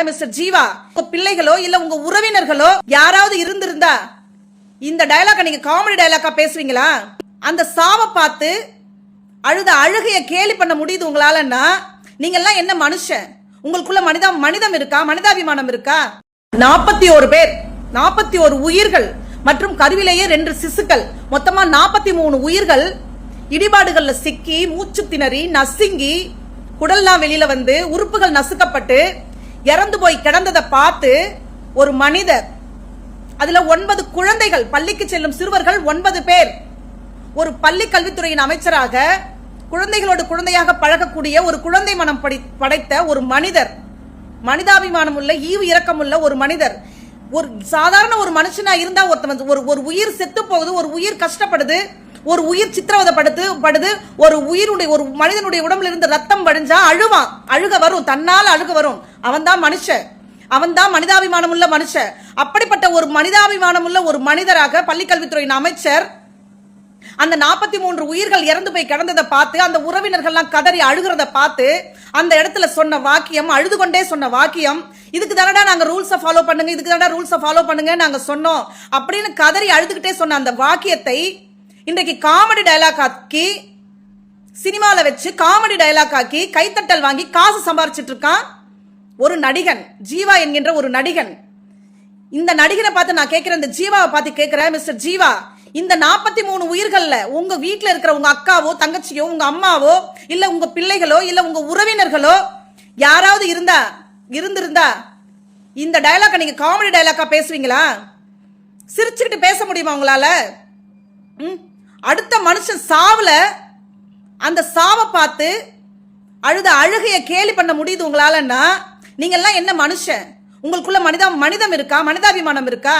Mister Jeeva, உங்க பிள்ளைகளோ இல்ல உங்க உறவினர்களோ யாராவது இருந்திருந்தா இந்த டயலாக நீங்க காமெடி டயலாக்கா பேசுவீங்களா? அந்த சாவை பார்த்து அழுத அழுகைய கேலி பண்ண முடியுது உங்களாலன்னா நீங்க எல்லாம் என்ன மனுஷன்? உங்களுக்குள்ள மனிதம் இருக்கா? மனிதாபிமானம் இருக்கா? 41 பேர், 41 உயிர்கள் மற்றும் கருவிலேயே 2 சிசுக்கள், மொத்தமா 43 உயிர்கள் இடிபாடுகள்ல சிக்கி மூச்சு திணறி நசுங்கி குடல்லாம் வெளியில வந்து உறுப்புகள் நசுக்கப்பட்டு இறந்து போய் கிடந்ததை பார்த்து ஒரு மனிதர், அதுல 9 குழந்தைகள், பள்ளிக்கு செல்லும் சிறுவர்கள் 9 பேர், ஒரு பள்ளி கல்வித்துறையின் அமைச்சராக குழந்தைகளோடு குழந்தையாக பழகக்கூடிய ஒரு குழந்தை மனம் படைத்த ஒரு மனிதர், மனிதாபிமானம் உள்ள ஈவு இரக்கம் உள்ள ஒரு மனிதர், ஒரு சாதாரண ஒரு மனுஷனா இருந்தா ஒரு உயிர் செத்து போகுது, ஒரு உயிர் கஷ்டப்படுது, ஒரு உயிர் சித்திரவதைப்படுது, ஒரு உயிருடைய ஒரு மனிதனுடைய உடம்புல இருந்து ரத்தம் வடிஞ்சா அழுவான், அழுக வரும், தன்னால் அழுக வரும். அவன் தான் மனுஷன், அவன் தான் மனிதாபிமானம் உள்ள மனுஷன். அப்படிப்பட்ட ஒரு மனிதாபிமானம் உள்ள ஒரு மனிதராக பள்ளிக்கல்வித்துறையின் அமைச்சர் அந்த 43 உயிர்கள் இறந்து போய் கிடந்ததை பார்த்து அந்த உறவினர்கள்லாம் கதறி அழுகிறத பார்த்து அந்த இடத்துல சொன்ன வாக்கியம், அழுது கொண்டே சொன்ன வாக்கியம், இதுக்கு தானடா நாங்க ரூல்ஸை ஃபாலோ பண்ணுங்க, இதுக்கு தானடா ரூல்ஸை ஃபாலோ பண்ணுங்க நாங்க சொன்னோம் அப்படின்னு கதறி அழுதுகிட்டே சொன்ன அந்த வாக்கியத்தை இன்றைக்கு காமெடி டயலாக் ஆக்கி சினிமால வச்சு காமெடி டயலாக் ஆக்கி கைத்தட்டல் வாங்கி காசு சம்பாரிச்சிட்டு இருக்கான் ஒரு நடிகன், ஜீவா என்கின்ற ஒரு நடிகன். இந்த நடிகனை பார்த்து நான் கேட்கிறேன், இந்த ஜீவாவை பார்த்து கேட்கிறேன், மிஸ்டர் ஜீவா, இந்த 43 உயிர்கள்ல உங்க வீட்டுல இருக்கிற உங்க அக்காவோ தங்கச்சியோ உங்க அம்மாவோ இல்ல உங்க பிள்ளைகளோ இல்ல உங்க உறவினர்களோ யாராவது இருந்திருந்தா இந்த டயலாக நீங்க காமெடி டயலாக்கா பேசுவீங்களா? சிரிச்சுக்கிட்டு பேச முடியுமா உங்களால? அடுத்த மனுஷன் சாவுல அந்த சாவை பார்த்து அழுத அழுகைய கேலி பண்ண முடியுது உங்களாலன்னா நீங்க எல்லாம் என்ன மனுஷன்? உங்களுக்குள்ள மனிதம் இருக்கா? மனிதாபிமானம் இருக்கா?